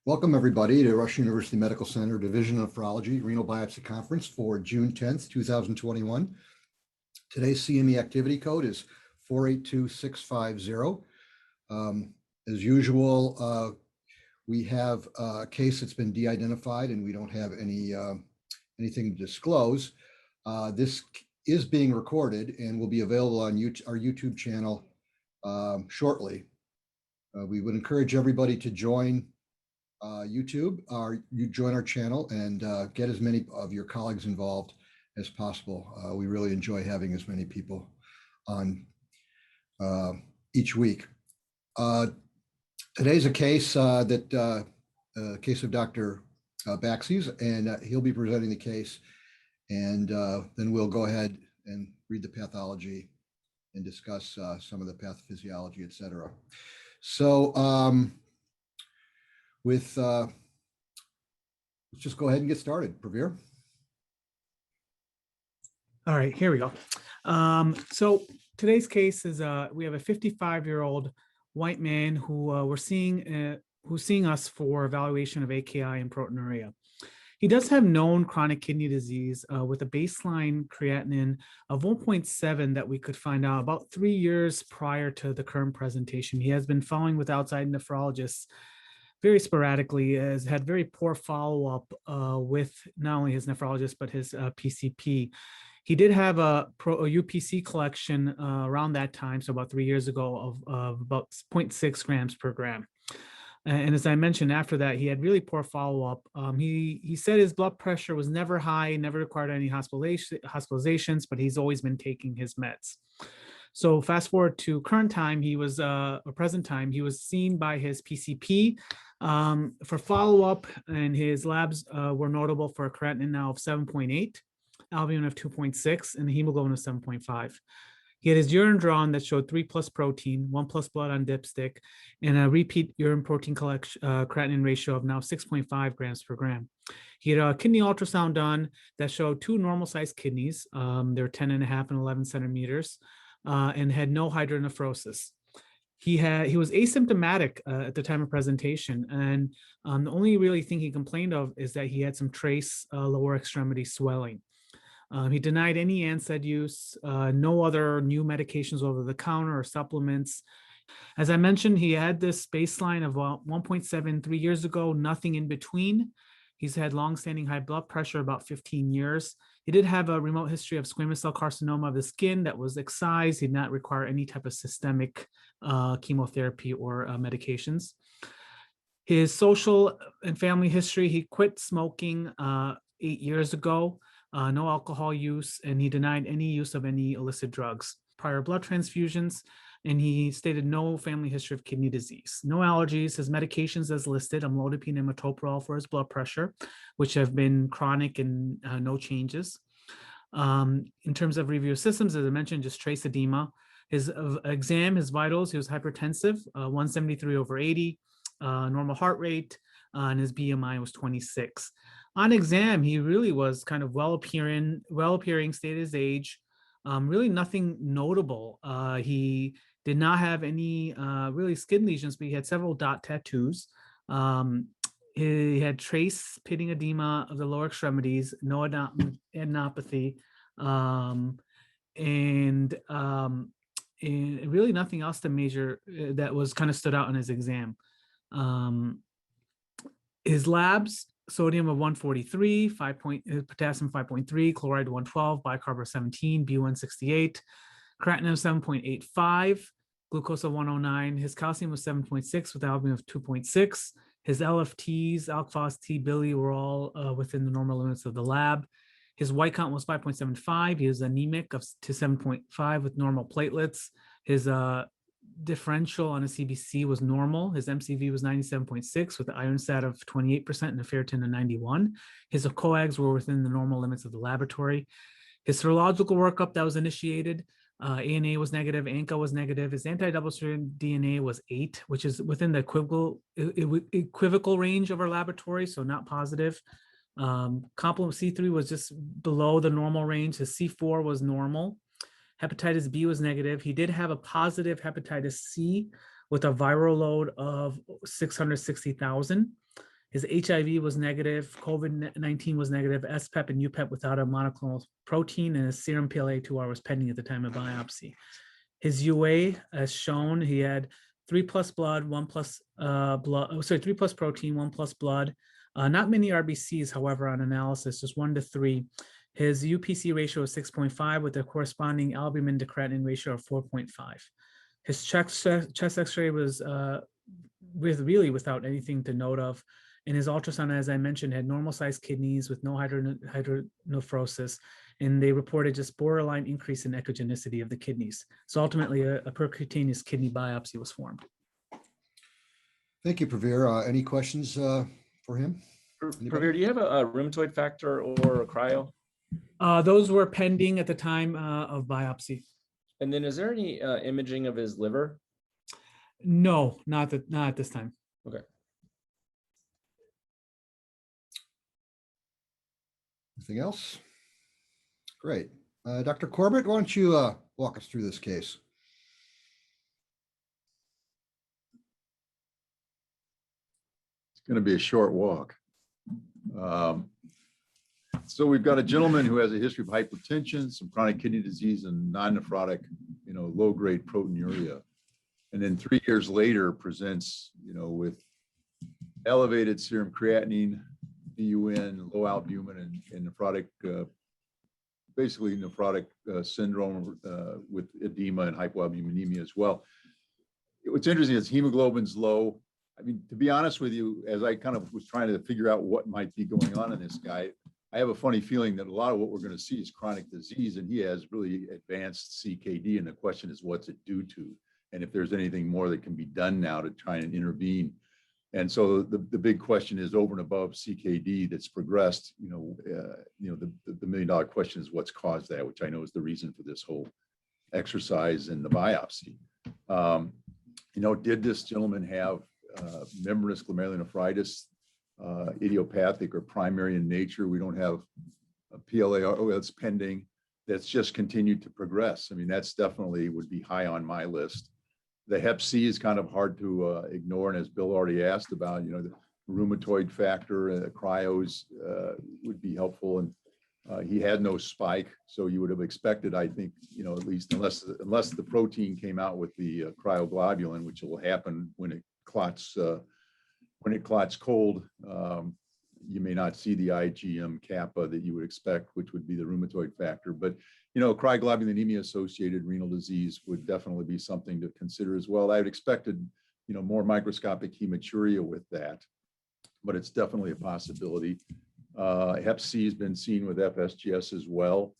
Welcome, everybody, to Rush University Medical Center Division of Nephrology Renal Biopsy Conference for June 10th, 2021. Today's CME activity code is 482650. As usual, we have a case that's been de-identified and we don't have anything to disclose. This is being recorded and will be available on our YouTube channel shortly. We would encourage everybody to join YouTube, you join our channel and get as many of your colleagues involved as possible. We really enjoy having as many people on each week. Today's a case case of Dr. Baxey's, and he'll be presenting the case, and then we'll go ahead and read the pathology and discuss some of the pathophysiology, et cetera. So let's just go ahead and get started. Pravir. All right, here we go. So today's case is we have a 55-year-old white man who who's seeing us for evaluation of AKI and proteinuria. He does have known chronic kidney disease with a baseline creatinine of 1.7 that we could find out about 3 years prior to the current presentation. He has been following with outside nephrologists very sporadically, has had very poor follow-up with not only his nephrologist, but his PCP. He did have a UPC collection around that time, so about 3 years ago, of about 0.6 grams per gram. And as I mentioned, after that, he had really poor follow-up. He said his blood pressure was never high, never required any hospitalizations, but he's always been taking his meds. So fast forward to current time, present time, he was seen by his PCP for follow-up, and his labs were notable for a creatinine now of 7.8, albumin of 2.6, and the hemoglobin of 7.5. He had his urine drawn that showed 3+ protein, 1+ blood on dipstick, and a repeat urine protein creatinine ratio of now 6.5 grams per gram. He had a kidney ultrasound done that showed 2 normal-sized kidneys. They're 10.5 and 11 centimeters. And had no hydronephrosis. He was asymptomatic at the time of presentation, and the only really thing he complained of is that he had some trace lower extremity swelling. He denied any NSAID use, no other new medications over the counter or supplements. As I mentioned, he had this baseline of 1.7 3 years ago, nothing in between. He's had longstanding high blood pressure about 15 years. He did have a remote history of squamous cell carcinoma of the skin that was excised. He did not require any type of systemic chemotherapy or medications. His social and family history, he quit smoking 8 years ago, no alcohol use, and he denied any use of any illicit drugs. Prior blood transfusions, and he stated no family history of kidney disease. No allergies. His medications as listed, amlodipine and metoprolol for his blood pressure, which have been chronic and no changes. In terms of review systems, as I mentioned, just trace edema. His exam, his vitals, he was hypertensive, 173/80, normal heart rate, and his BMI was 26. On exam, he really was kind of well-appearing, stated his age. Really nothing notable. He did not have any really skin lesions, but he had several dot tattoos. He had trace pitting edema of the lower extremities, no adenopathy, and really nothing else to measure that was kind of stood out in his exam. His labs, sodium of 143, potassium 5.3, chloride 112, bicarb 17, B168, creatinine of 7.85, glucose of 109. His calcium was 7.6 with albumin of 2.6. His LFTs, alk phos, T, Billy were all within the normal limits of the lab. His white count was 5.75. He was anemic to 7.5 with normal platelets. His differential on a CBC was normal. His MCV was 97.6 with an iron stat of 28% and a ferritin of 91. His coags were within the normal limits of the laboratory. His serological workup that was initiated, ANA was negative, ANCA was negative. His anti-double-stranded DNA was 8, which is within the equivocal range of our laboratory, so not positive. Complement C3 was just below the normal range. His C4 was normal. Hepatitis B was negative. He did have a positive hepatitis C with a viral load of 660,000. His HIV was negative, COVID-19 was negative, SPEP and UPEP without a monoclonal protein, and his serum PLA2R was pending at the time of biopsy. His UA, as shown, he had 3 plus blood, 1 plus 3 plus protein, 1 plus blood. Not many RBCs, however, on analysis, just 1 to 3. His UPC ratio is 6.5 with a corresponding albumin to creatinine ratio of 4.5. His chest X-ray was without anything to note of. And his ultrasound, as I mentioned, had normal sized kidneys with no hydronephrosis, and they reported just borderline increase in echogenicity of the kidneys. So ultimately, a percutaneous kidney biopsy was formed. Thank you, Praveer. Any questions for him? Praveer, do you have a rheumatoid factor or a cryo? Those were pending at the time of biopsy. And then is there any imaging of his liver? No, not at this time. Okay. Anything else? Great. Dr. Corbett, why don't you walk us through this case? It's going to be a short walk. So we've got a gentleman who has a history of hypertension, some chronic kidney disease, and non-nephrotic, low-grade proteinuria. And then 3 years later presents, with elevated serum creatinine, BUN, low albumin, and nephrotic, basically nephrotic syndrome with edema and hypoalbuminemia as well. What's interesting is hemoglobin's low. I mean, to be honest with you, as I kind of was trying to figure out what might be going on in this guy, I have a funny feeling that a lot of what we're going to see is chronic disease, and he has really advanced CKD. And the question is, what's it due to? And if there's anything more that can be done now to try and intervene. And so the big question is, over and above CKD that's progressed, the $1 million question is what's caused that, which I know is the reason for this whole exercise and the biopsy. Did this gentleman have membranous glomerulonephritis, idiopathic or primary in nature? We don't have a PLA, that's pending. That's just continued to progress. I mean, that's definitely would be high on my list. The Hep C is kind of hard to ignore. And as Bill already asked about, the rheumatoid factor, cryos would be helpful. And he had no spike. So you would have expected, I think, at least unless the protein came out with the cryoglobulin, which will happen when it clots cold, you may not see the IgM kappa that you would expect, which would be the rheumatoid factor. But, cryoglobulinemia associated renal disease would definitely be something to consider as well. I had expected, more microscopic hematuria with that, but it's definitely a possibility. Hep C has been seen with FSGS as well.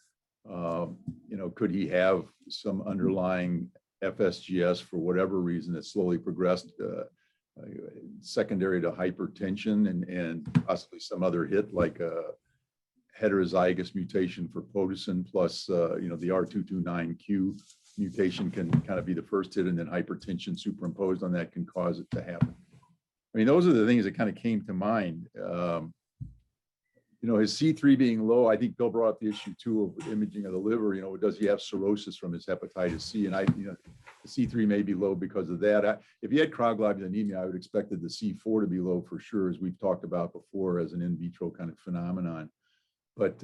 Could he have some underlying FSGS for whatever reason that slowly progressed secondary to hypertension and possibly some other hit like a heterozygous mutation for Potosin plus the R229Q mutation can kind of be the first hit, and then hypertension superimposed on that can cause it to happen. I mean, those are the things that kind of came to mind. His C3 being low, I think Bill brought up the issue too of imaging of the liver. Does he have cirrhosis from his hepatitis C? And the C3 may be low because of that. If he had cryoglobulinemia, I would expected the C4 to be low for sure, as we've talked about before, as an in vitro kind of phenomenon. But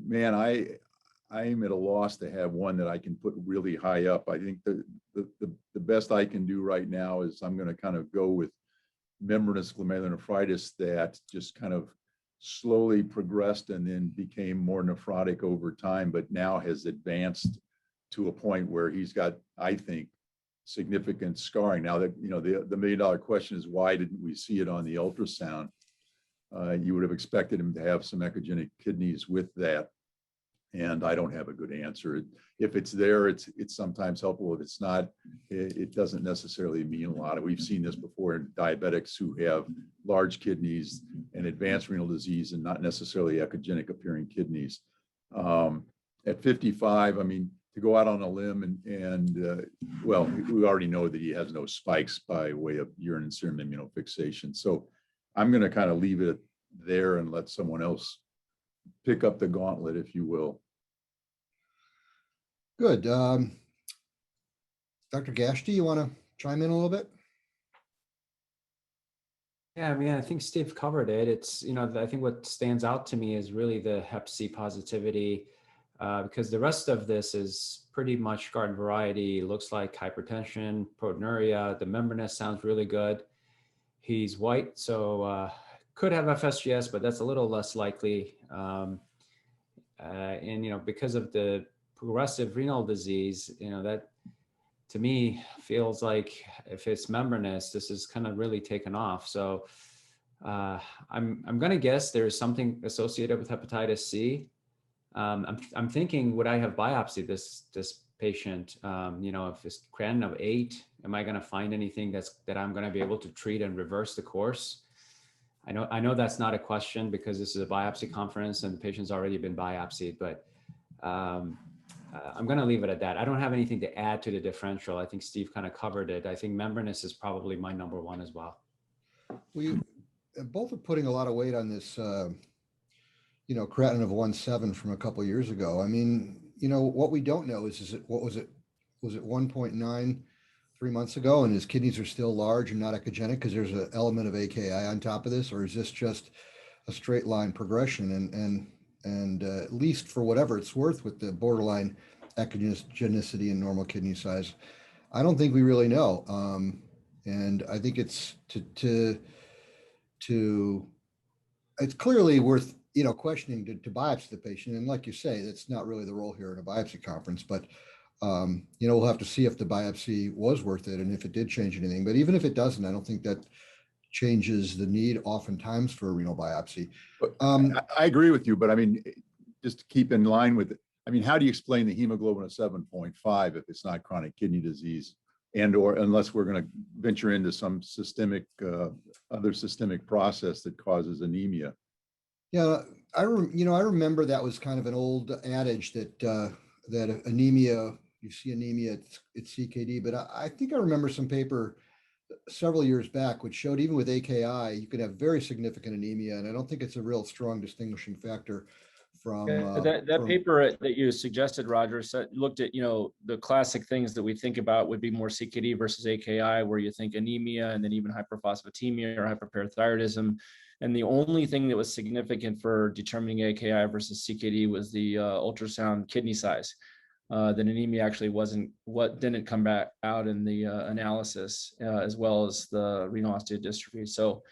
man, I'm at a loss to have one that I can put really high up. I think the best I can do right now is I'm going to kind of go with membranous glomerulonephritis that just kind of slowly progressed and then became more nephrotic over time, but now has advanced to a point where he's got, I think, significant scarring. Now that, the $1 million question is, why didn't we see it on the ultrasound? You would have expected him to have some echogenic kidneys with that. And I don't have a good answer. If it's there, it's sometimes helpful. If it's not, it doesn't necessarily mean a lot. We've seen this before in diabetics who have large kidneys and advanced renal disease and not necessarily echogenic appearing kidneys. At 55, I mean, to go out on a limb and well, we already know that he has no spikes by way of urine and serum immunofixation. So I'm going to kind of leave it there and let someone else pick up the gauntlet, if you will. Good. Dr. Gashty, you want to chime in a little bit? Yeah, I mean, I think Steve covered it. It's, I think what stands out to me is really the Hep C positivity, because the rest of this is pretty much garden variety. Looks like hypertension, proteinuria. The membranous sounds really good. He's white, so could have FSGS, but that's a little less likely. And because of the progressive renal disease, that to me feels like if it's membranous, this is kind of really taken off. So I'm going to guess there's something associated with hepatitis C. I'm thinking, would I have biopsied this patient? If it's creatinine of 8, am I going to find anything that I'm going to be able to treat and reverse the course? I know that's not a question because this is a biopsy conference and the patient's already been biopsied, but I'm going to leave it at that. I don't have anything to add to the differential. I think Steve kind of covered it. I think membranous is probably my number 1 as well. We both are putting a lot of weight on this, creatinine of 1.7 from a couple of years ago. I mean, what we don't know is it, what was it? Was it 1.9 3 months ago, and his kidneys are still large and not echogenic because there's an element of AKI on top of this, or is this just a straight line progression? And at least for whatever it's worth with the borderline echogenicity and normal kidney size, I don't think we really know. And I think it's it's clearly worth questioning to biopsy the patient. And like you say, that's not really the role here at a biopsy conference, but we'll have to see if the biopsy was worth it and if it did change anything. But even if it doesn't, I don't think that changes the need oftentimes for a renal biopsy. I agree with you, but I mean, just to keep in line with it, I mean, how do you explain the hemoglobin of 7.5 if it's not chronic kidney disease, or unless we're going to venture into some systemic, other systemic process that causes anemia? Yeah, I remember that was kind of an old adage that anemia, you see anemia, it's CKD, but I think I remember some paper several years back which showed even with AKI you could have very significant anemia, and I don't think it's a real strong distinguishing factor from that paper that you suggested, Roger, looked at the classic things that we think about would be more CKD versus AKI, where you think anemia and then even hyperphosphatemia or hyperparathyroidism. And the only thing that was significant for determining AKI versus CKD was the ultrasound kidney size. Then anemia actually didn't come back out in the analysis, as well as the renal osteodystrophy. So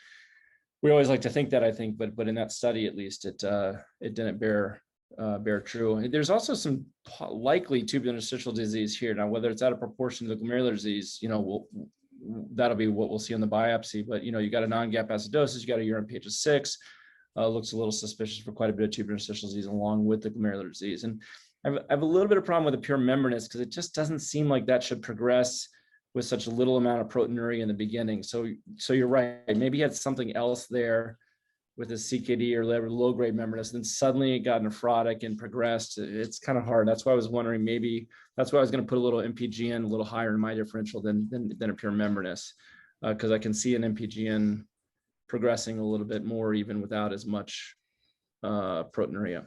we always like to think that, I think, but in that study, at least, it didn't bear true. There's also some likely tubular interstitial disease here. Now, whether it's out of proportion to the glomerular disease, that'll be what we'll see on the biopsy. But you got a non-gap acidosis, you got a urine pH of 6, looks a little suspicious for quite a bit of tubular interstitial disease along with the glomerular disease. And I have a little bit of problem with the pure membranous because it just doesn't seem like that should progress with such a little amount of proteinuria in the beginning. So you're right. Maybe he had something else there with his CKD or low-grade membranous, then suddenly it got nephrotic and progressed. It's kind of hard. That's why I was wondering, maybe that's why I was going to put a little MPGN a little higher in my differential than a pure membranous, because I can see an MPGN progressing a little bit more even without as much proteinuria.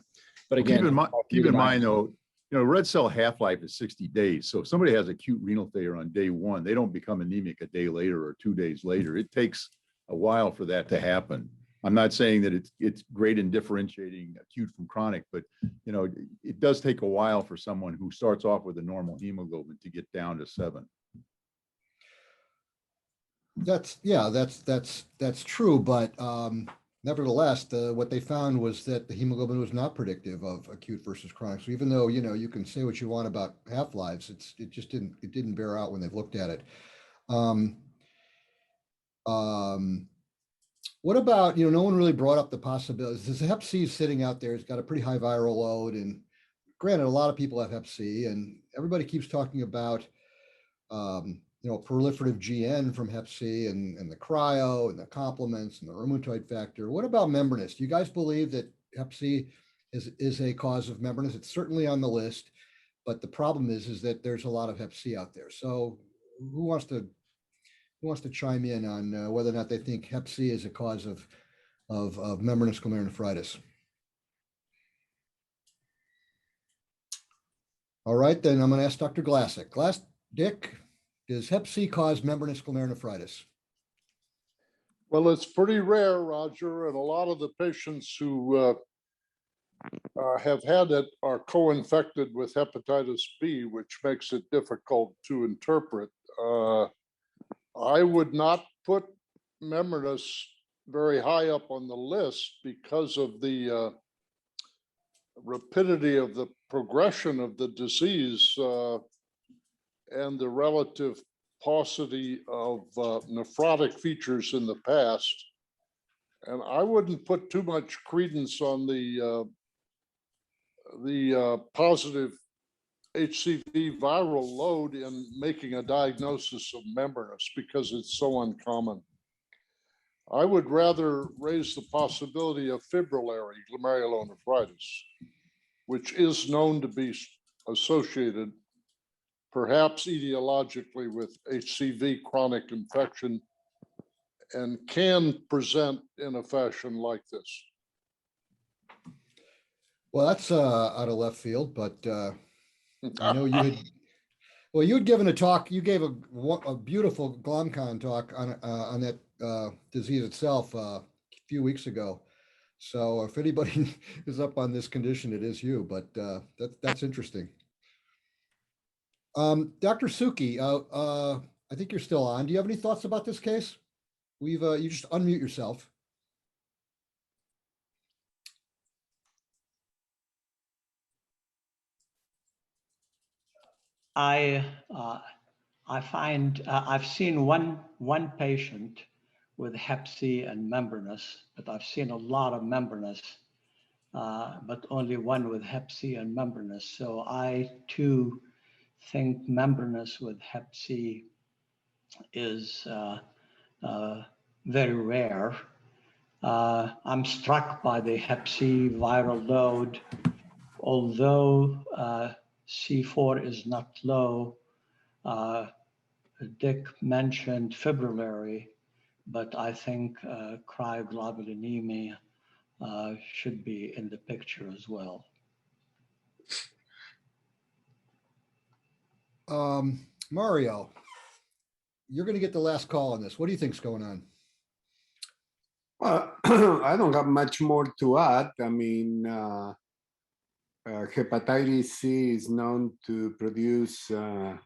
But again, keep in mind though, red cell half-life is 60 days. So if somebody has acute renal failure on day 1, they don't become anemic a day later or 2 days later. It takes a while for that to happen. I'm not saying that it's great in differentiating acute from chronic, but it does take a while for someone who starts off with a normal hemoglobin to get down to 7. That's true, but nevertheless, what they found was that the hemoglobin was not predictive of acute versus chronic. So even though you can say what you want about half-lives, it didn't bear out when they've looked at it. What about, no one really brought up the possibilities. This Hep C is sitting out there. It's got a pretty high viral load. And granted, a lot of people have Hep C, and everybody keeps talking about, proliferative GN from Hep C and the cryo and the complements and the rheumatoid factor. What about membranous? Do you guys believe that Hep C is a cause of membranous? It's certainly on the list, but the problem is that there's a lot of Hep C out there. So who wants to chime in on whether or not they think Hep C is a cause of membranous glomerulonephritis? All right, then I'm going to ask Dr. Glassick. Dick, does Hep C cause membranous glomerulonephritis? Well, it's pretty rare, Roger, and a lot of the patients who have had it are co-infected with hepatitis B, which makes it difficult to interpret. I would not put membranous very high up on the list because of the rapidity of the progression of the disease and the relative paucity of nephrotic features in the past. And I wouldn't put too much credence on the positive HCV viral load in making a diagnosis of membranous because it's so uncommon. I would rather raise the possibility of fibrillary glomerulonephritis, which is known to be associated perhaps etiologically with HCV chronic infection and can present in a fashion like this. Well, that's out of left field, but I know you had, well, you had given a talk, you gave a beautiful GlomCon talk on that disease itself a few weeks ago. So if anybody is up on this condition, it is you, but that's interesting. Dr. Suki, I think you're still on. Do you have any thoughts about this case? You just unmute yourself. I find I've seen one patient with Hep C and membranous, but I've seen a lot of membranous, but only one with Hep C and membranous. So I too think membranous with Hep C is very rare. I'm struck by the Hep C viral load, although C4 is not low. Dick mentioned fibrillary, but I think cryoglobulinemia should be in the picture as well. Mario, you're going to get the last call on this. What do you think's going on? Well, I don't have much more to add. I mean, hepatitis C is known to produce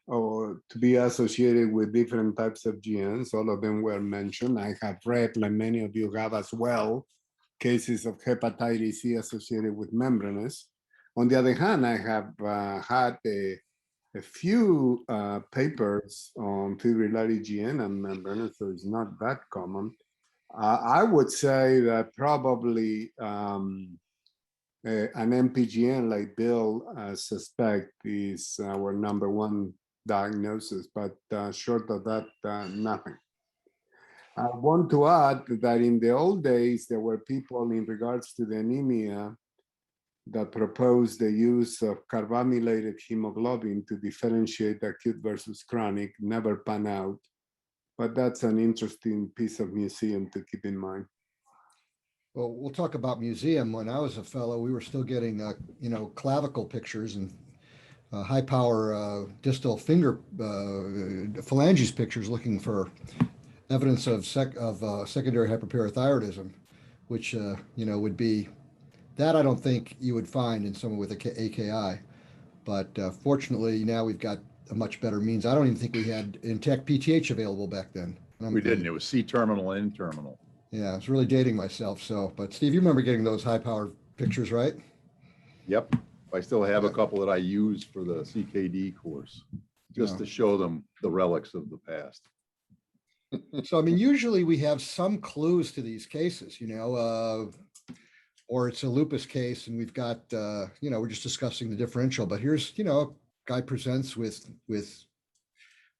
or to be associated with different types of genes. All of them were mentioned. I have read, like many of you have as well, cases of hepatitis C associated with membranous. On the other hand, I have had a few papers on fibrillary gene and membranous, so it's not that common. I would say that probably an MPGN like Bill suspect is our number one diagnosis, but short of that, nothing. I want to add that in the old days, there were people in regards to the anemia that proposed the use of carbonylated hemoglobin to differentiate acute versus chronic, never pan out. But that's an interesting piece of museum to keep in mind. Well, we'll talk about museum. When I was a fellow, we were still getting, clavicle pictures and high power distal finger phalanges pictures looking for evidence of secondary hyperparathyroidism, which, would be, that I don't think you would find in someone with a AKI. But fortunately, now we've got a much better means. I don't even think we had intact PTH available back then. We didn't. It was C-terminal and N-terminal. Yeah, I was really dating myself. So, but Steve, you remember getting those high-powered pictures, right? Yep. I still have a couple that I used for the CKD course, just to show them the relics of the past. So, I mean, usually we have some clues to these cases, or it's a lupus case and we've got, we're just discussing the differential, but here's, a guy presents with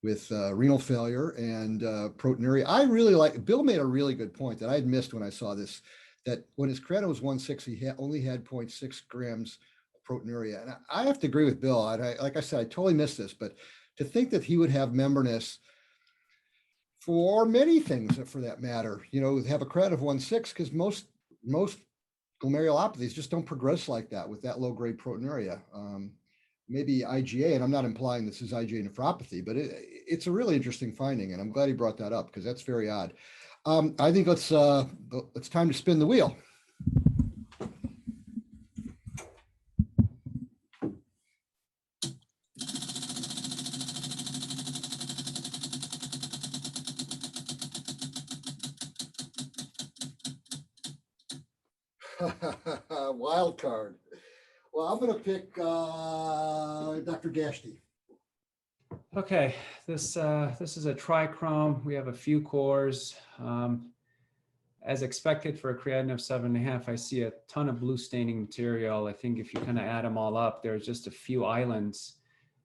renal failure and proteinuria. I really Bill made a really good point that I had missed when I saw this, that when his creatinine was 160, he only had 0.6 grams of proteinuria. And I have to agree with Bill. Like I said, I totally missed this, but to think that he would have membranous for many things for that matter, have a creatinine of 1.6, because most glomerulopathies just don't progress like that with that low grade proteinuria. Maybe IgA, and I'm not implying this is IgA nephropathy, but it's a really interesting finding, and I'm glad he brought that up because that's very odd. I think it's time to spin the wheel. Wild card. Well, I'm going to pick Dr. Gashty. Okay, this is a trichrome. We have a few cores. As expected for a creatinine of 7.5, I see a ton of blue staining material. I think if you kind of add them all up, there's just a few islands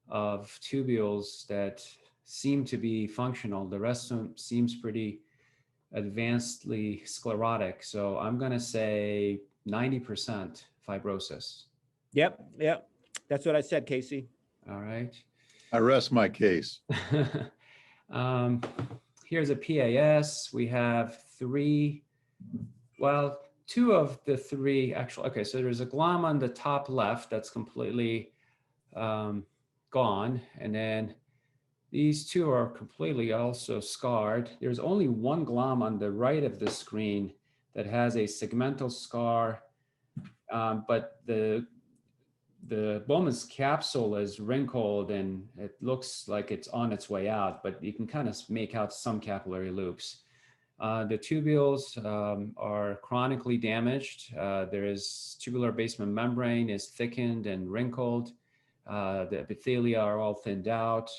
of tubules that seem to be functional. The rest of them seems pretty advancedly sclerotic. So I'm going to say 90% fibrosis. Yep. That's what I said, Casey. All right. I rest my case. Here's a PAS. We have two of the three actual. Okay, so there's a glom on the top left that's completely gone. And then these two are completely also scarred. There's only one glom on the right of the screen that has a segmental scar, but the Bowman's capsule is wrinkled and it looks like it's on its way out, but you can kind of make out some capillary loops. The tubules are chronically damaged. There is tubular basement membrane is thickened and wrinkled. The epithelia are all thinned out.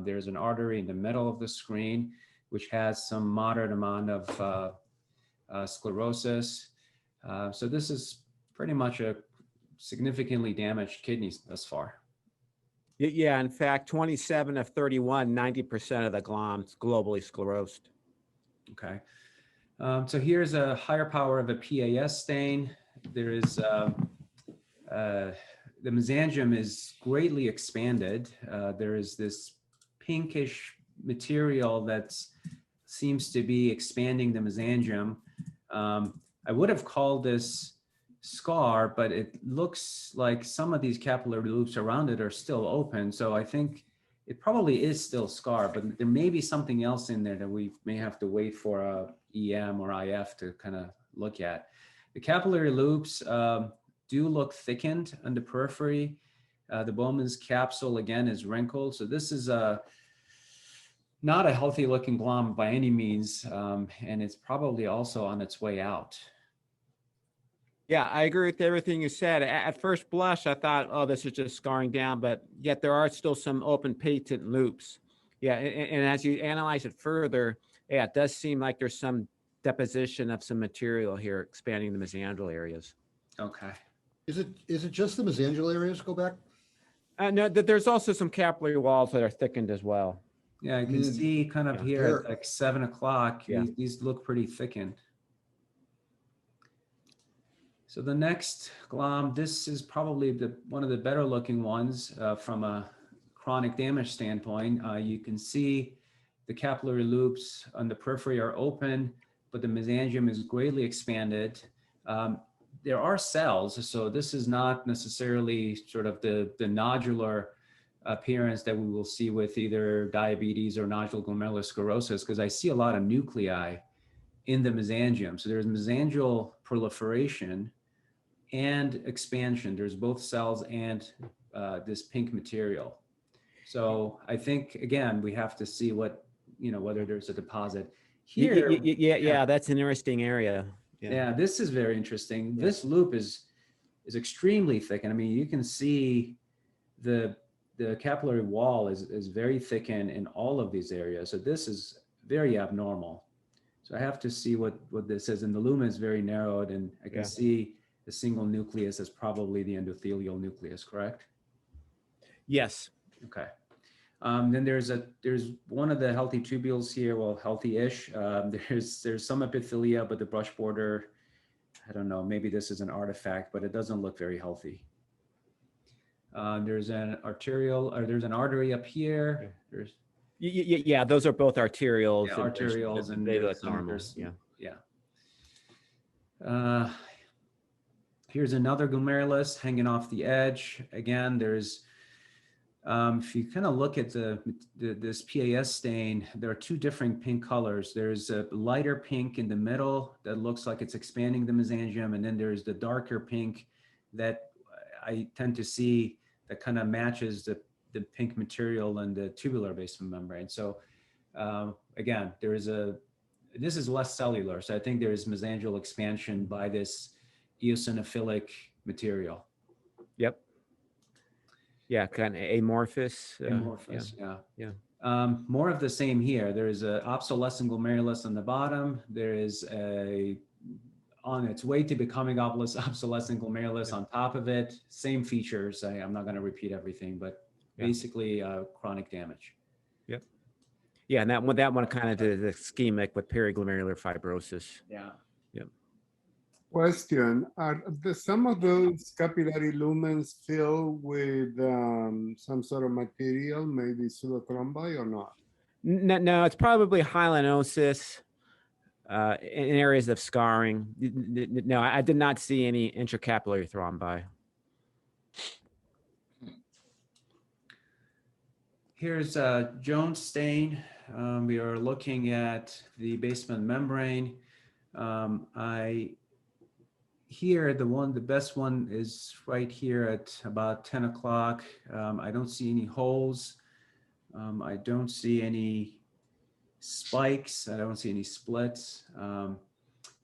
There's an artery in the middle of the screen, which has some moderate amount of sclerosis. So this is pretty much a significantly damaged kidneys thus far. Yeah, in fact, 27 of 31, 90% of the gloms globally sclerosed. Okay. So here's a higher power of a PAS stain. There is, the mesangium is greatly expanded. There is this pinkish material that seems to be expanding the mesangium. I would have called this scar, but it looks like some of these capillary loops around it are still open. So I think it probably is still scar, but there may be something else in there that we may have to wait for a EM or IF to kind of look at. The capillary loops do look thickened on the periphery. The Bowman's capsule again is wrinkled. So this is not a healthy looking glom by any means. And it's probably also on its way out. Yeah, I agree with everything you said. At first blush, I thought, oh, this is just scarring down, but yet there are still some open patent loops. Yeah, and as you analyze it further, yeah, it does seem like there's some deposition of some material here expanding the mesangial areas. Okay. Is it just the mesangial areas? Go back. No, there's also some capillary walls that are thickened as well. Yeah, you can see kind of here at like 7 o'clock, Yeah. these look pretty thickened. So the next glom, this is probably one of the better looking ones from a chronic damage standpoint. You can see the capillary loops on the periphery are open, but the mesangium is greatly expanded. There are cells, so this is not necessarily sort of the nodular appearance that we will see with either diabetes or nodular glomerulosclerosis, because I see a lot of nuclei in the mesangium. So there's mesangial proliferation and expansion. There's both cells and this pink material. So I think, again, we have to see what, whether there's a deposit here. Yeah, that's an interesting area. Yeah, this is very interesting. Yeah. This loop is extremely thick. And I mean, you can see the capillary wall is very thickened in all of these areas. So this is very abnormal. So I have to see what this is. And the lumen is very narrowed, and I can see the single nucleus is probably the endothelial nucleus, correct? Yes. Okay. Then there's one of the healthy tubules here, well, healthy-ish. There's some epithelia, but the brush border, I don't know, maybe this is an artifact, but it doesn't look very healthy. There's an artery up here. There's those are both arterioles. Yeah, arterioles, and they look normal. Yeah. Here's another glomerulus hanging off the edge. Again, there's If you kind of look at this PAS stain, there are two different pink colors. There's a lighter pink in the middle that looks like it's expanding the mesangium, and then there's the darker pink that I tend to see that kind of matches the pink material and the tubular basement membrane. So again, this is less cellular. So I think there is mesangial expansion by this eosinophilic material. Yep. Yeah, kind of amorphous. Amorphous, yeah. yeah. More of the same here. There is a obsolescent glomerulus on the bottom. There is on its way to becoming obsolescent glomerulus on top of it. Same features. I'm not going to repeat everything, but basically chronic damage. Yep. Yeah, and that one kind of is ischemic with periglomerular fibrosis. Yeah. Yep. Question, are some of those capillary lumens filled with some sort of material, maybe pseudothrombi or not? No, it's probably hyalinosis in areas of scarring. No, I did not see any intracapillary thrombi. Here's Jones stain. We are looking at the basement membrane. Here, the best one is right here at about 10 o'clock. I don't see any holes. I don't see any spikes. I don't see any splits.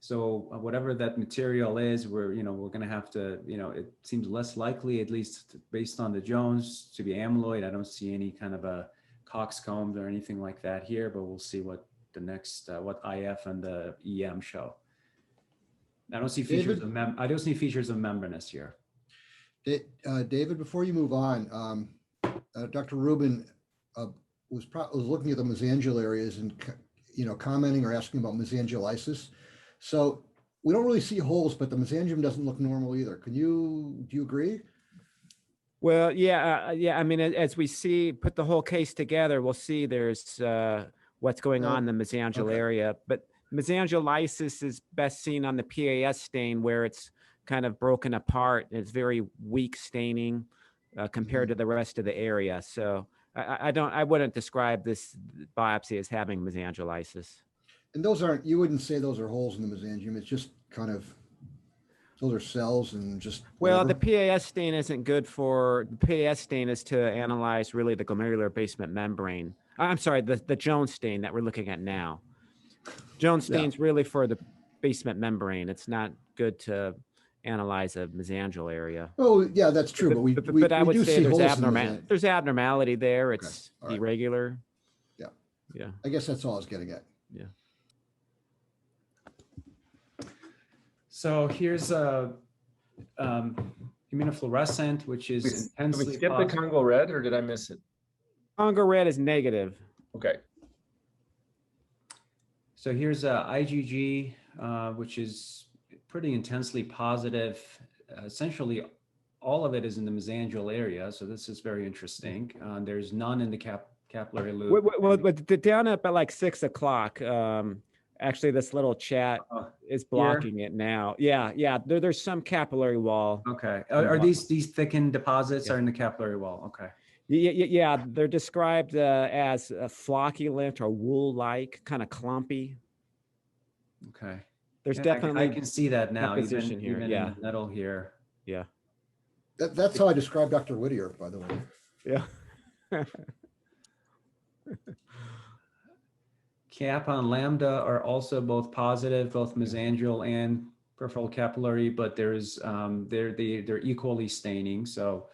So whatever that material is, we're going to have to, it seems less likely, at least based on the Jones, to be amyloid. I don't see any kind of a coxcombs or anything like that here, but we'll see what the next, what IF and the EM show. I don't see features of membranous here. David, before you move on, Dr. Rubin was looking at the mesangial areas and commenting or asking about mesangiolisis. So we don't really see holes, but the mesangium doesn't look normal either. Do you agree? Well, yeah. I mean, as we put the whole case together, we'll see there's what's going on in the mesangial area, but mesangiolisis is best seen on the PAS stain where it's kind of broken apart. It's very weak staining compared to the rest of the area. So I wouldn't describe this biopsy as having mesangiolisis. And you wouldn't say those are holes in the mesangium. It's just kind of, those are cells and just. Well, the PAS stain isn't good the PAS stain is to analyze really the glomerular basement membrane. I'm sorry, the Jones stain that we're looking at now. Jones stain's really for the basement membrane. It's not good to analyze a mesangial area. Oh, yeah, that's true. But I would say there's abnormality there. It's irregular. Yeah. Yeah. I guess that's all I was getting at. Yeah. So here's a immunofluorescent, which is intensely. Did we skip the Congo red, or did I miss it? Congo red is negative. Okay. So here's a IgG, which is pretty intensely positive. Essentially, all of it is in the mesangial area. So this is very interesting. There's none in the capillary loop. Well, down at like 6 o'clock, actually this little chat is blocking it now. Yeah. There's some capillary wall. Okay. Are these thickened deposits are in the capillary wall? Okay. Yeah, they're described as flocculent or wool-like, kind of clumpy. Okay. There's definitely I can see that now, even here. In the middle here. Yeah. That's how I describe Dr. Whittier, by the way. Yeah. Kappa and lambda are also both positive, both mesangial and peripheral capillary, but there's they're equally staining. So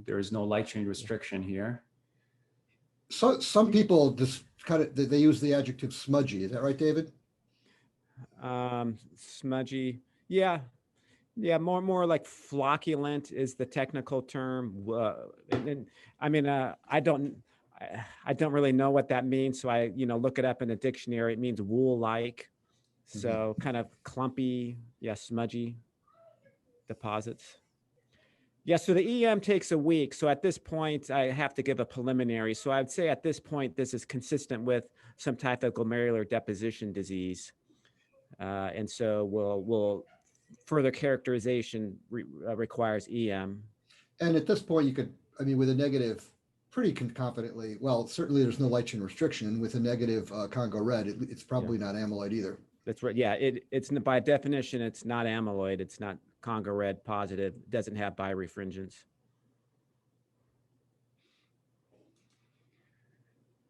there is no light chain restriction here. So some people just they use the adjective smudgy. Is that right, David? Smudgy. Yeah, more like flocculent is the technical term. I mean, I don't really know what that means. So I, look it up in a dictionary. It means wool-like. So kind of clumpy, smudgy deposits. Yeah, so the EM takes a week. So at this point, I have to give a preliminary. So I'd say at this point, this is consistent with some type of glomerular deposition disease. And so we'll further characterization requires EM. And at this point, I mean, with a negative, pretty confidently, well, certainly there's no light chain restriction. With a negative Congo red, it's probably not amyloid either. That's right. Yeah, it's by definition, it's not amyloid. It's not Congo red positive. It doesn't have birefringence.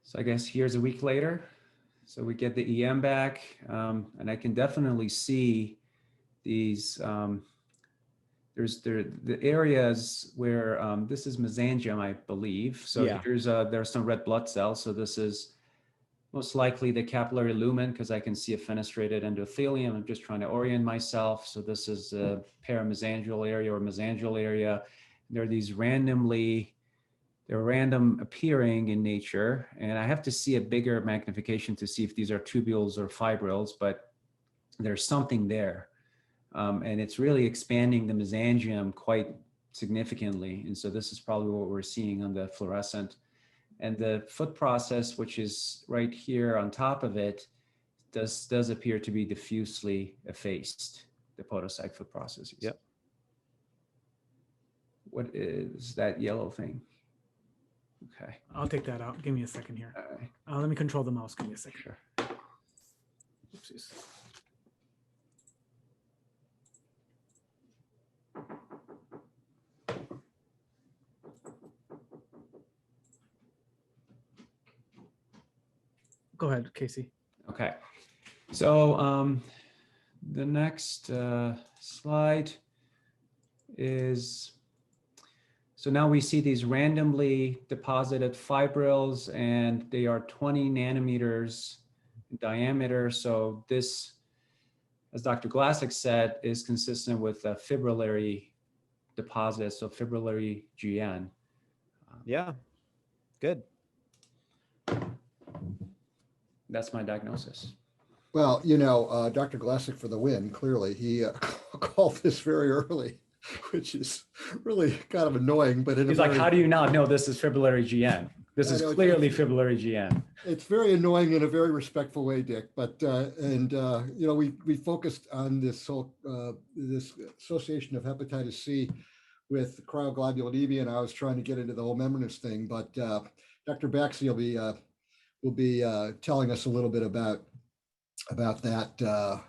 So I guess here's a week later. So we get the EM back, and I can definitely see these, there's the areas where this is mesangium, I believe. So Yeah. here's, there's some red blood cells. So this is most likely the capillary lumen because I can see a fenestrated endothelium. I'm just trying to orient myself. So this is a paramesangial area or mesangial area. There are these they're random appearing in nature. And I have to see a bigger magnification to see if these are tubules or fibrils, but there's something there. And it's really expanding the mesangium quite significantly. And so this is probably what we're seeing on the fluorescent. And the foot process, which is right here on top of it, does appear to be diffusely effaced, the podocyte foot processes. Yep. What is that yellow thing? Okay. I'll take that out. Give me a second here. All right. Let me control the mouse. Give me a second. Sure. Oopsies. Go ahead, Casey. Okay. So the next slide is, so now we see these randomly deposited fibrils and they are 20 nanometers in diameter. So this, as Dr. Glassick said, is consistent with a fibrillary deposit, so fibrillary GN. Yeah, good. That's my diagnosis. Well, you know, Dr. Glassick for the win, clearly. He called this very early, which is really kind of annoying, but He's like, how do you not know this is fibrillary GN? This is clearly fibrillary GN. It's very annoying in a very respectful way, Dick. But you know, we focused on this whole this association of hepatitis C with cryoglobulinemia, and I was trying to get into the whole membranous thing. But Dr. Baxi will be telling us a little bit about that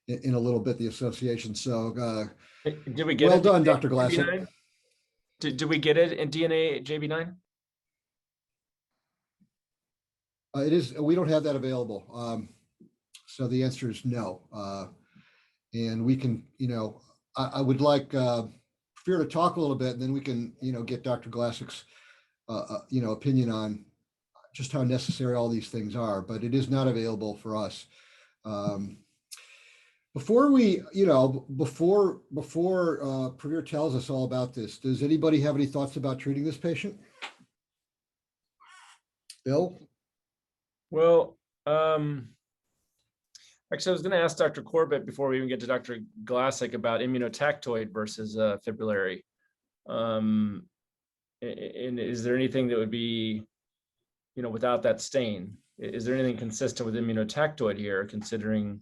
in a little bit, the association. So did we get well it? done, Dr. Glassick. Did we get it in DNA JB9? It is, we don't have that available. So the answer is no. And we can, you know, I would like Fear to talk a little bit, and then we can, you know, get Dr. Glassick's, you know, opinion on just how necessary all these things are, but it is not available for us. Before we, you know, before Pravir tells us all about this, does anybody have any thoughts about treating this patient? Bill? Well, actually, I was going to ask Dr. Corbett before we even get to Dr. Glassick about immunotactoid versus fibrillary. And is there anything that would be, you know, without that stain? Is there anything consistent with immunotactoid here, considering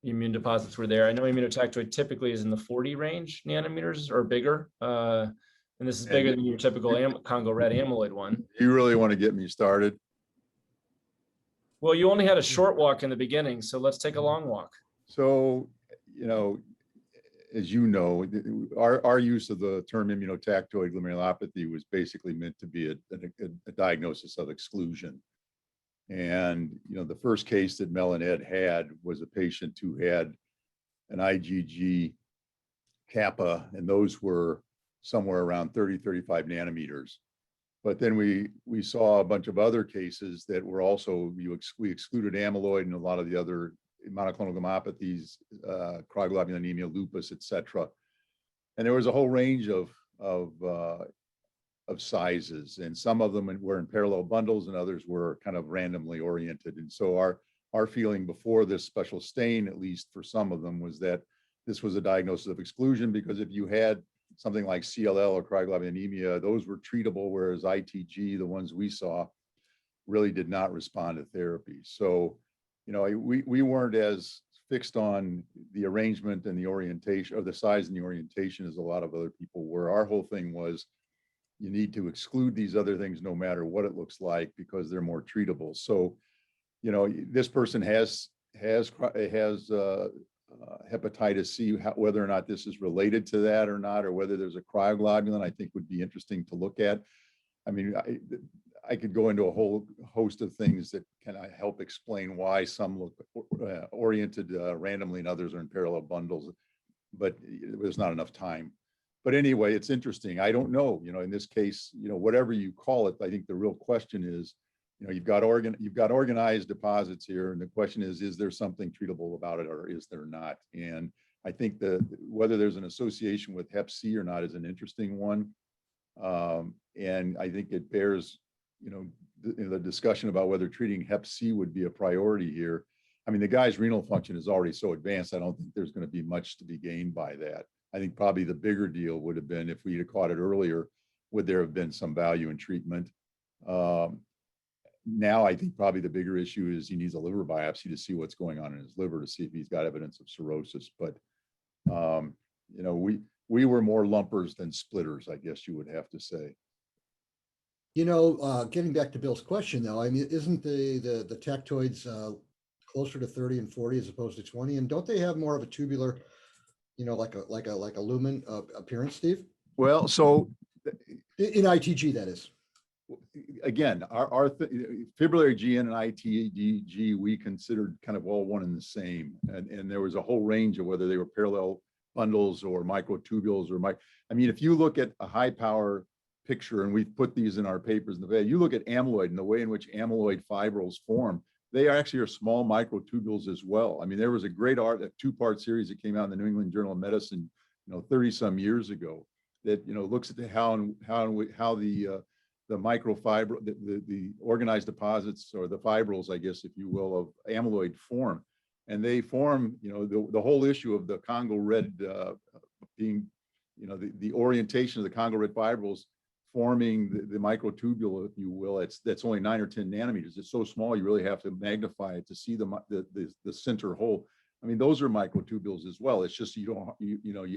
the immune deposits were there? I know immunotactoid typically is in the 40 range nanometers or bigger. And this is bigger than your typical Congo red amyloid one. You really want to get me started? Well, you only had a short walk in the beginning, so let's take a long walk. So, you know, as you know, our use of the term immunotactoid glomerulopathy was basically meant to be a diagnosis of exclusion. And, you know, the first case that Mel and Ed had was a patient who had an IgG kappa, and those were somewhere around 30, 35 nanometers. But then we saw a bunch of other cases that were also, we excluded amyloid and a lot of the other monoclonal gammopathies, cryoglobulinemia, lupus, et cetera. And there was a whole range of sizes, and some of them were in parallel bundles and others were kind of randomly oriented. And so our feeling before this special stain, at least for some of them, was that this was a diagnosis of exclusion, because if you had something like CLL or cryoglobulinemia, those were treatable, whereas ITG, the ones we saw, really did not respond to therapy. So, you know, we weren't as fixed on the arrangement and the orientation, or the size and the orientation, as a lot of other people were. Our whole thing was, you need to exclude these other things no matter what it looks like because they're more treatable. So, you know, this person has hepatitis C. Whether or not this is related to that or not, or whether there's a cryoglobulin, I think would be interesting to look at. I mean, I could go into a whole host of things that can help explain why some look oriented randomly and others are in parallel bundles, but there's not enough time. But anyway, it's interesting. I don't know, you know, in this case, you know, whatever you call it, I think the real question is, you know, you've got organized deposits here. And the question is there something treatable about it or is there not? And I think whether there's an association with Hep C or not is an interesting one. And I think it bears, you know, the discussion about whether treating Hep C would be a priority here. I mean, the guy's renal function is already so advanced. I don't think there's going to be much to be gained by that. I think probably the bigger deal would have been if we had caught it earlier, would there have been some value in treatment? Now, I think probably the bigger issue is he needs a liver biopsy to see what's going on in his liver to see if he's got evidence of cirrhosis. But, you know, we were more lumpers than splitters, I guess you would have to say. You know, getting back to Bill's question, though, I mean, isn't the tactoids closer to 30 and 40 as opposed to 20? And don't they have more of a tubular, you know, like a lumen appearance, Steve? Well, so in ITG, that is. Again, our fibrillary GN and ITG, we considered kind of all one and the same. And there was a whole range of whether they were parallel bundles or microtubules or I mean, if you look at a high power picture, and we've put these in our papers in the way, you look at amyloid and the way in which amyloid fibrils form, they actually are small microtubules as well. I mean, there was a great a two-part series that came out in the New England Journal of Medicine, you know, 30 some years ago that, you know, looks at how the microfiber, the organized deposits or the fibrils, I guess, if you will, of amyloid form. And they form, you know, the whole issue of the Congo red being, you know, the orientation of the Congo red fibrils forming the microtubule, if you will, that's only 9 or 10 nanometers. It's so small, you really have to magnify it to see the center hole. I mean, those are microtubules as well. It's just you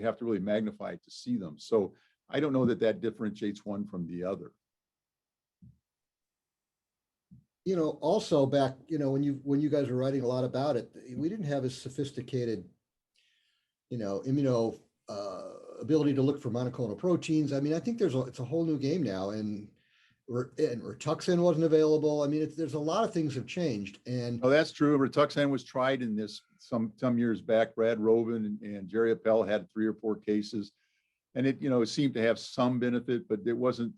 have to really magnify it to see them. So I don't know that differentiates one from the other. You know, also back, you know, when you guys were writing a lot about it, we didn't have as sophisticated, you know, ability to look for monoclonal proteins. I mean, I think it's a whole new game now, and Rituxan wasn't available. I mean, there's a lot of things have changed. And oh, that's true. Rituxan was tried in this some years back. Brad Rovin and Jerry Appel had 3 or 4 cases, and it, you know, it seemed to have some benefit, but it wasn't.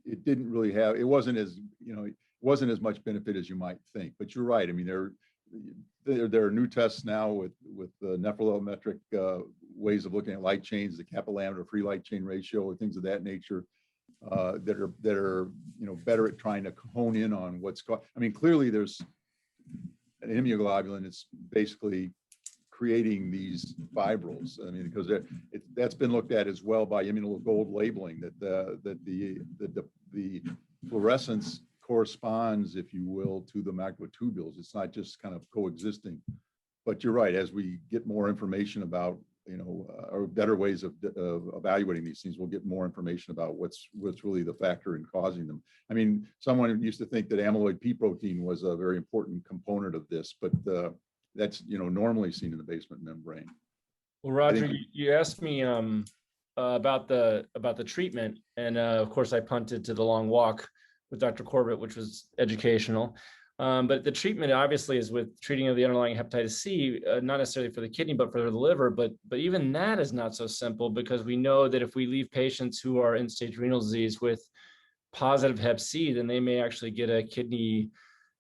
It didn't really have. It wasn't as, you know, it wasn't as much benefit as you might think. But you're right. I mean, there are new tests now with the nephrolometric ways of looking at light chains, the kappa lambda free light chain ratio, or things of that nature that are you know, better at trying to hone in on what's called. I mean, clearly there's an immunoglobulin. It's basically creating these fibrils. I mean, because that's been looked at as well by immunogold labeling, that the fluorescence corresponds, if you will, to the microtubules. It's not just kind of coexisting. But you're right, as we get more information about, you know, or better ways of evaluating these things, we'll get more information about what's really the factor in causing them. I mean, someone used to think that amyloid P protein was a very important component of this, but that's, you know, normally seen in the basement membrane. Well, Roger, you asked me about the treatment, and of course I punted to the long walk with Dr. Corbett, which was educational. But the treatment obviously is with treating of the underlying hepatitis C, not necessarily for the kidney, but for the liver. But even that is not so simple, because we know that if we leave patients who are in stage renal disease with positive Hep C, then they may actually get a kidney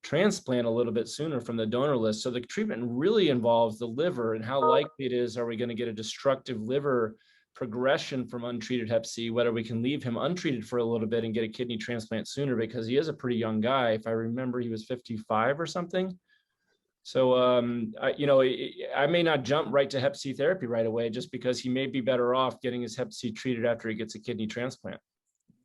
transplant a little bit sooner from the donor list. So the treatment really involves the liver, and how likely it is, are we going to get a destructive liver progression from untreated Hep C, whether we can leave him untreated for a little bit and get a kidney transplant sooner, because he is a pretty young guy. If I remember, he was 55 or something. So, I may not jump right to Hep C therapy right away, just because he may be better off getting his Hep C treated after he gets a kidney transplant.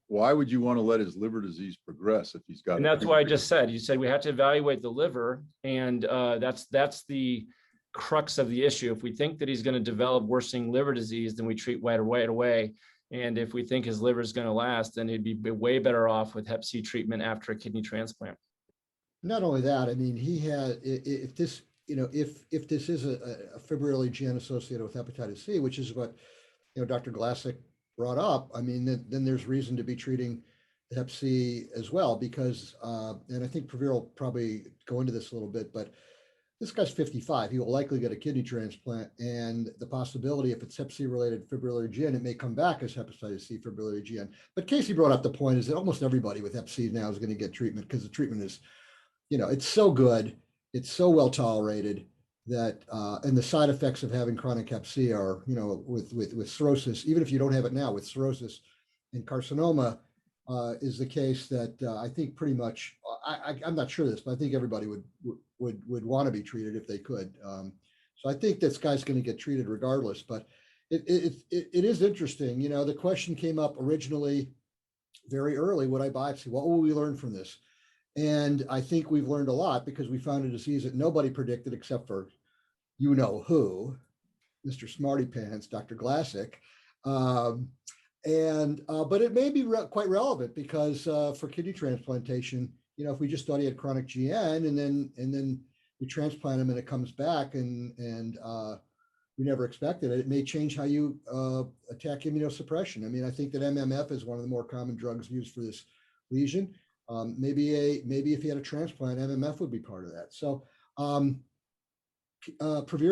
Why would you want to let his liver disease progress if he's got? And that's why I just said, you said we have to evaluate the liver, and that's the crux of the issue. If we think that he's going to develop worsening liver disease, then we treat right away. And if we think his liver is going to last, then he'd be way better off with Hep C treatment after a kidney transplant. Not only that, I mean, he had, if this, if this is a fibrillary gene associated with hepatitis C, which is what, Dr. Glassick brought up, I mean, then there's reason to be treating the Hep C as well, because, and I think Pravir will probably go into this a little bit, but this guy's 55. He will likely get a kidney transplant, and the possibility, if it's Hep C related fibrillary gene, it may come back as hepatitis C fibrillary gene. But Casey brought up the point is that almost everybody with Hep C now is going to get treatment, because the treatment is, it's so good, it's so well tolerated that, and the side effects of having chronic Hep C are, with cirrhosis, even if you don't have it now, with cirrhosis and carcinoma, is the case that I think pretty much, I'm not sure of this, but I think everybody would want to be treated if they could. So I think this guy's going to get treated regardless. But it is interesting. The question came up originally, very early: would I biopsy? What will we learn from this? And I think we've learned a lot, because we found a disease that nobody predicted except for who, Mr. Smarty Pants, Dr. Glassick. But it may be quite relevant, because for kidney transplantation, if we just thought he had chronic GN and then we transplant him and it comes back and we never expected it, it may change how you attack immunosuppression. I mean, I think that MMF is one of the more common drugs used for this lesion. Maybe if he had a transplant, MMF would be part of that. So, Pravir,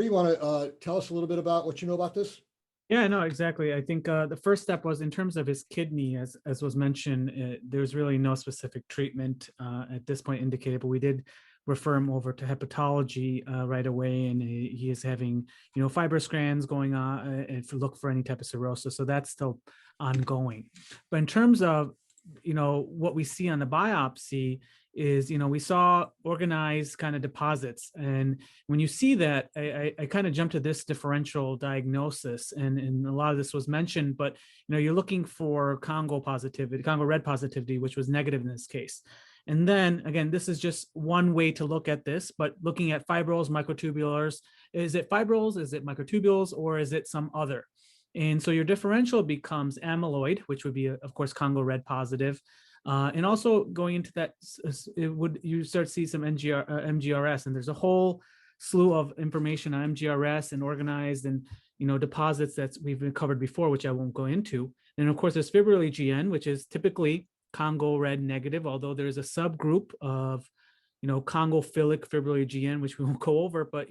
you want to tell us a little bit about what you know about this? Yeah, no, exactly. I think the first step was, in terms of his kidney, as was mentioned, there's really no specific treatment at this point indicated, but we did refer him over to hepatology right away, and he is having, fibroscans going on and look for any type of cirrhosis. So that's still ongoing. But in terms of, what we see on the biopsy is, we saw organized kind of deposits. And when you see that, I kind of jumped to this differential diagnosis, and a lot of this was mentioned, but, you're looking for Congo red positivity, which was negative in this case. And then again, this is just one way to look at this, but looking at fibrils, microtubulars, is it fibrils, is it microtubules, or is it some other? And so your differential becomes amyloid, which would be, of course, Congo red positive. And also going into that, you start to see some MGRS, and there's a whole slew of information on MGRS and organized and, deposits that we've covered before, which I won't go into. And of course, there's fibrillary GN, which is typically Congo red negative, although there's a subgroup of, Congophilic fibrillary GN, which we won't go over, but,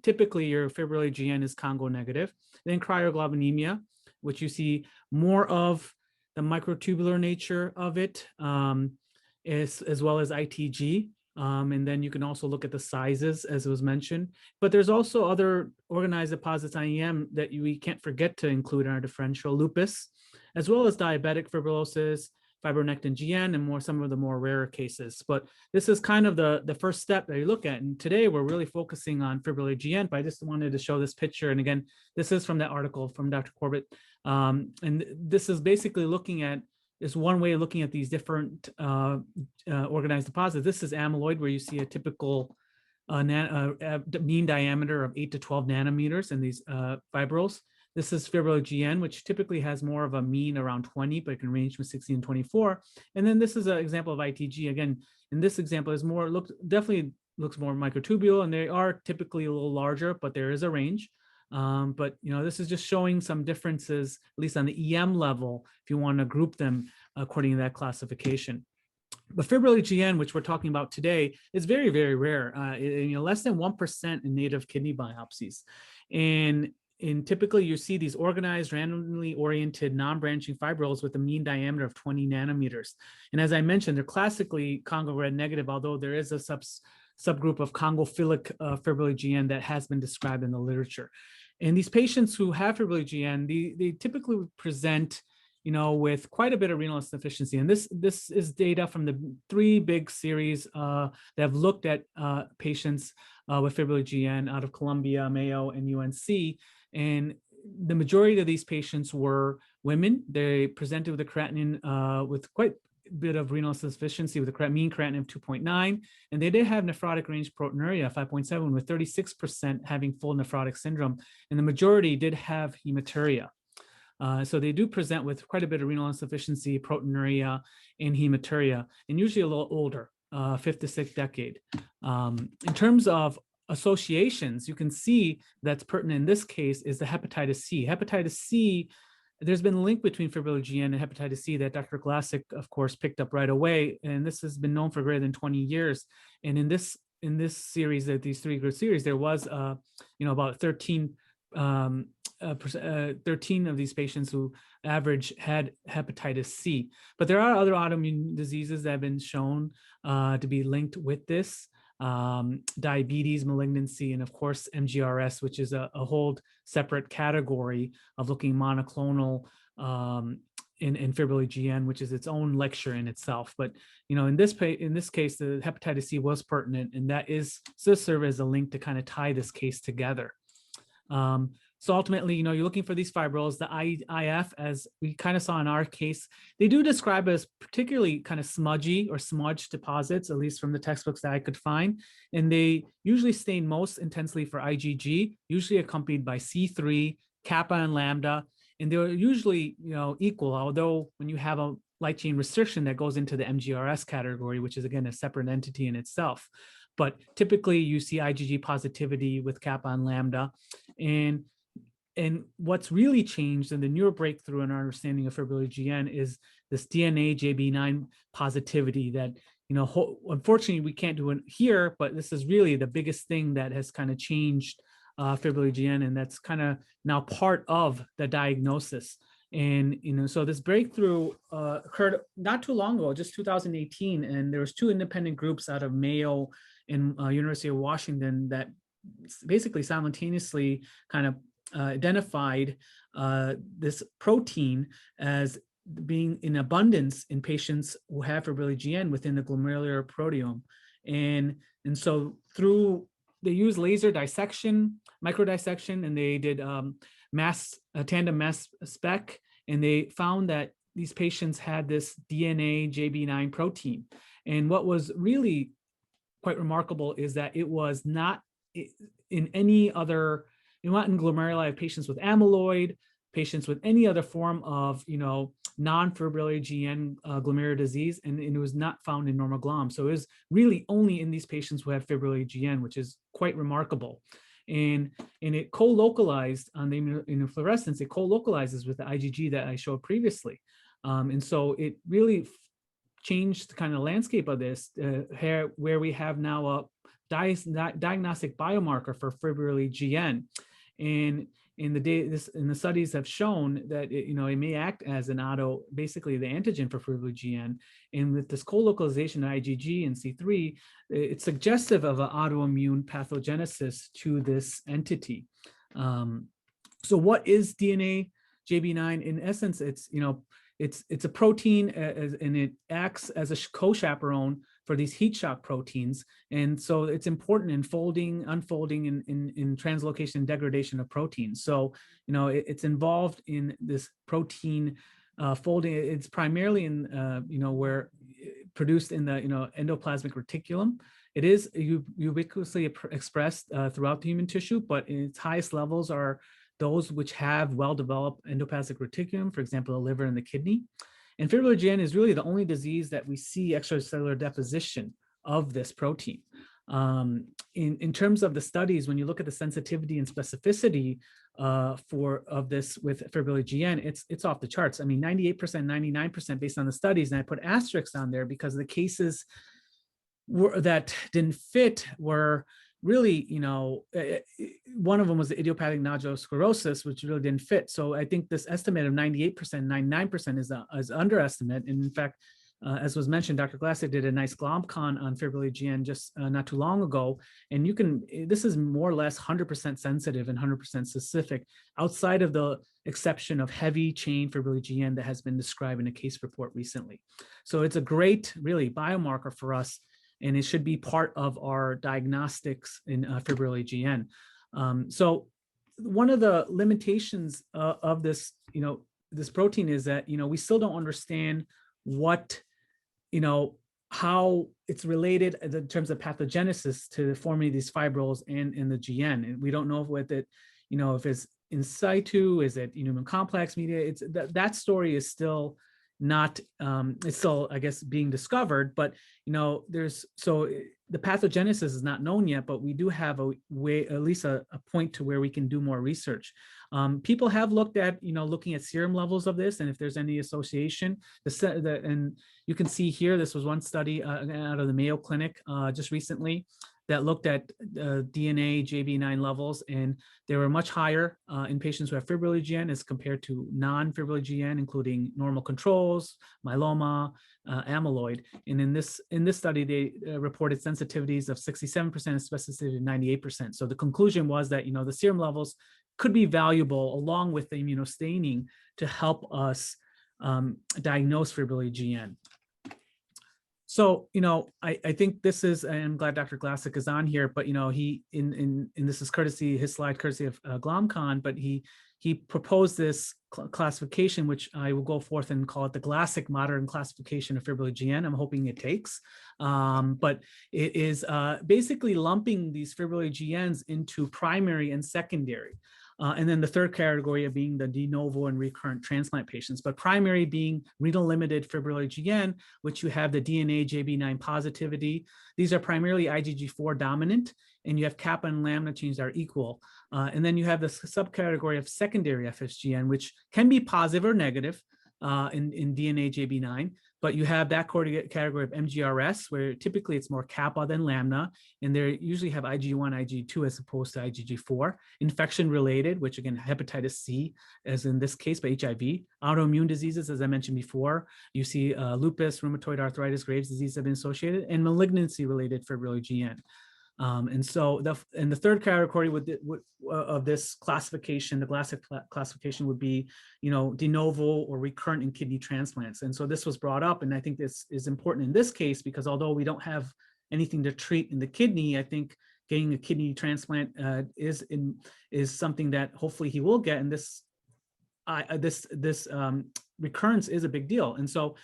typically your fibrillary GN is Congo negative. Then cryoglobulinemia, which you see more of the microtubular nature of it, as well as ITG. And then you can also look at the sizes, as was mentioned. But there's also other organized deposits on EM that we can't forget to include in our differential: lupus, as well as diabetic fibrillosis, fibronectin GN, and some of the more rarer cases. But this is kind of the first step that you look at. And today we're really focusing on fibrillary GN, but I just wanted to show this picture. And again, this is from that article from Dr. Corbett. And this is basically is one way of looking at these different organized deposits. This is amyloid, where you see a typical mean diameter of 8 to 12 nanometers in these fibrils. This is fibrillary GN, which typically has more of a mean around 20, but it can range from 16 and 24. And then this is an example of ITG. Again, in this example, is definitely looks more microtubule, and they are typically a little larger, but there is a range. But this is just showing some differences, at least on the EM level, if you want to group them according to that classification. But fibrillary GN, which we're talking about today, is very, very rare. Less than 1% in native kidney biopsies. And typically you see these organized, randomly oriented, non-branching fibrils with a mean diameter of 20 nanometers. And as I mentioned, they're classically Congo red negative, although there is a subgroup of Congophilic fibrillary GN that has been described in the literature. And these patients who have fibrillary GN, they typically present, with quite a bit of renal insufficiency. And this is data from the 3 big series that have looked at patients with fibrillary GN out of Columbia, Mayo, and UNC. And the majority of these patients were women. They presented with a creatinine with quite a bit of renal insufficiency, with a mean creatinine of 2.9. And they did have nephrotic range proteinuria 5.7, with 36% having full nephrotic syndrome. And the majority did have hematuria. So they do present with quite a bit of renal insufficiency, proteinuria, and hematuria, and usually a little older, 5th to 6th decade. In terms of associations, you can see that's pertinent in this case is the hepatitis C. Hepatitis C, there's been a link between fibrillary GN and hepatitis C that Dr. Glassick, of course, picked up right away. And this has been known for greater than 20 years. And in this series, that these 3 group series, there was, about 13 of these patients who average had hepatitis C. But there are other autoimmune diseases that have been shown to be linked with this. Diabetes, malignancy, and of course MGRS, which is a whole separate category of looking monoclonal in fibrillary GN, which is its own lecture in itself. But in this case, the hepatitis C was pertinent, and that is to serve as a link to kind of tie this case together. So ultimately, you're looking for these fibrils. The IF, as we kind of saw in our case, they do describe as particularly kind of smudgy or smudged deposits, at least from the textbooks that I could find. And they usually stain most intensely for IgG, usually accompanied by C3, kappa, and lambda. And they're usually, equal, although when you have a light chain restriction that goes into the MGRS category, which is again a separate entity in itself. But typically you see IgG positivity with kappa and lambda. And what's really changed in the newer breakthrough in our understanding of fibrillary GN is this DNA JB9 positivity that, unfortunately we can't do it here, but this is really the biggest thing that has kind of changed fibrillary GN, and that's kind of now part of the diagnosis. And, so this breakthrough occurred not too long ago, just 2018, and there was 2 independent groups out of Mayo and University of Washington that basically simultaneously kind of identified this protein as being in abundance in patients who have fibrillary GN within the glomerular proteome. And so they used laser dissection, microdissection, and they did tandem mass spec, and they found that these patients had this DNA JB9 protein. And what was really quite remarkable is that it was not in any other, not in glomeruli of patients with amyloid, patients with any other form of, non-fibrillary GN glomerular disease, and it was not found in normal glom. So it was really only in these patients who have fibrillary GN, which is quite remarkable. And it co-localized on the immunofluorescence, it co-localizes with the IgG that I showed previously. And so it really changed the kind of landscape of this, where we have now a diagnostic biomarker for fibrillary GN. And the studies have shown that it may act as basically the antigen for fibrillary GN. And with this co-localization of IgG and C3, it's suggestive of an autoimmune pathogenesis to this entity. So what is DNA JB9? In essence, it's a protein, and it acts as a co-chaperone for these heat shock proteins. And so it's important in folding, unfolding, in translocation and degradation of proteins. So, it's involved in this protein folding. It's primarily in, where produced in the, endoplasmic reticulum. It is ubiquitously expressed throughout the human tissue, but its highest levels are those which have well-developed endoplasmic reticulum, for example, the liver and the kidney. And fibrillary GN is really the only disease that we see extracellular deposition of this protein. In terms of the studies, when you look at the sensitivity and specificity of this with fibrillary GN, it's off the charts. I mean, 98%, 99% based on the studies, and I put asterisks on there because the cases that didn't fit were really, one of them was the idiopathic nodular sclerosis, which really didn't fit. So I think this estimate of 98%, 99% is underestimate. And in fact, as was mentioned, Dr. Glassick did a nice GlomCon on fibrillary GN just not too long ago. And this is more or less 100% sensitive and 100% specific outside of the exception of heavy chain fibrillary GN that has been described in a case report recently. So it's a great, really, biomarker for us, and it should be part of our diagnostics in fibrillary GN. So one of the limitations of this, this protein is that, we still don't understand what, how it's related in terms of pathogenesis to the forming of these fibrils and in the GN. And we don't know if it's in situ? Is it immune complex media? It's that story is still not, it's still, I guess, being discovered, but the pathogenesis is not known yet, but we do have a way, at least a point to where we can do more research. People have looked at, looking at serum levels of this and if there's any association. And you can see here, this was one study out of the Mayo Clinic just recently that looked at DNA JB9 levels, and they were much higher in patients who have fibrillary GN as compared to non-fibrillary GN, including normal controls, myeloma, amyloid. And in this study, they reported sensitivities of 67% and specificity of 98%. So the conclusion was that the serum levels could be valuable along with the immunostaining to help us diagnose fibrillary GN. So, I think this is, and I'm glad Dr. Glassick is on here, but, he, in this is courtesy, his slide courtesy of GlomCon, but he proposed this classification, which I will go forth and call it the Glassick modern classification of fibrillary GN. I'm hoping it takes, but it is basically lumping these fibrillary GNs into primary and secondary. And then the third category of being the de novo and recurrent transplant patients, but primary being renal limited fibrillary GN, which you have the DNA JB9 positivity. These are primarily IgG4 dominant, and you have kappa and lambda changes are equal. And then you have the subcategory of secondary FSGN, which can be positive or negative in DNA JB9, but you have that category of MGRS, where typically it's more kappa than lambda, and they usually have IgG1, IgG2 as opposed to IgG4. Infection related, which again, hepatitis C, as in this case, but HIV. Autoimmune diseases, as I mentioned before, you see lupus, rheumatoid arthritis, Graves' disease have been associated, and malignancy related fibrillary GN. And so the third category of this classification, the Glassick classification, would be, de novo or recurrent in kidney transplants. And so this was brought up, and I think this is important in this case because although we don't have anything to treat in the kidney, I think getting a kidney transplant is something that hopefully he will get, and this recurrence is a big deal. And so,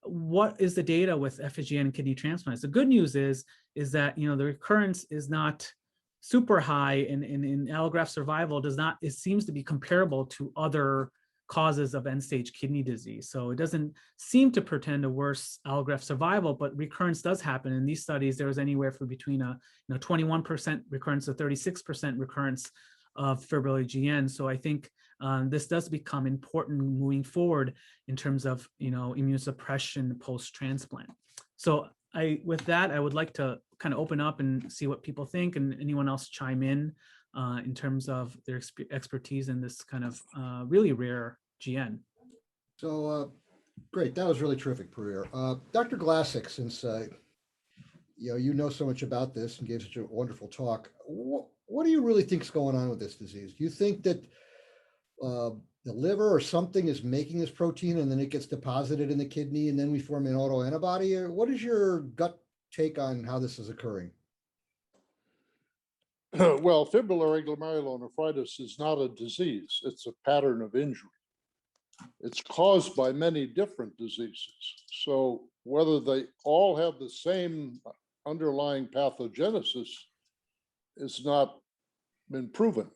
what is the data with FSGN and kidney transplants? The good news is that the recurrence is not super high, and in allograft survival it seems to be comparable to other causes of end-stage kidney disease. So it doesn't seem to portend a worse allograft survival, but recurrence does happen. In these studies, there was anywhere from between a 21% recurrence to 36% recurrence of fibrillary GN. So I think this does become important moving forward in terms of immune suppression post-transplant. So with that, I would like to kind of open up and see what people think, and anyone else chime in terms of their expertise in this kind of really rare GN. So great, that was really terrific, Prayer. Dr. Glassick, since you know so much about this and gave such a wonderful talk, what do you really think is going on with this disease? Do you think that the liver or something is making this protein and then it gets deposited in the kidney and then we form an autoantibody? Or what is your gut take on how this is occurring? Well, fibrillary glomerulonephritis is not a disease. It's a pattern of injury. It's caused by many different diseases. So whether they all have the same underlying pathogenesis has not been proven.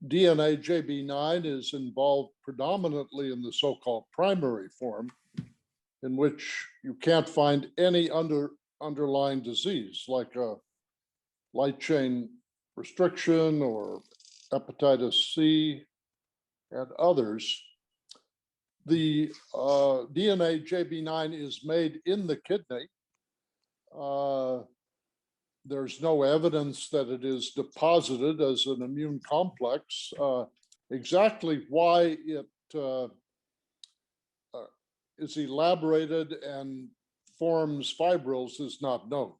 DNA JB9 is involved predominantly in the so-called primary form, in which you can't find any underlying disease like a light chain restriction or hepatitis C and others. The DNA JB9 is made in the kidney. There's no evidence that it is deposited as an immune complex. Exactly why it is elaborated and forms fibrils is not known.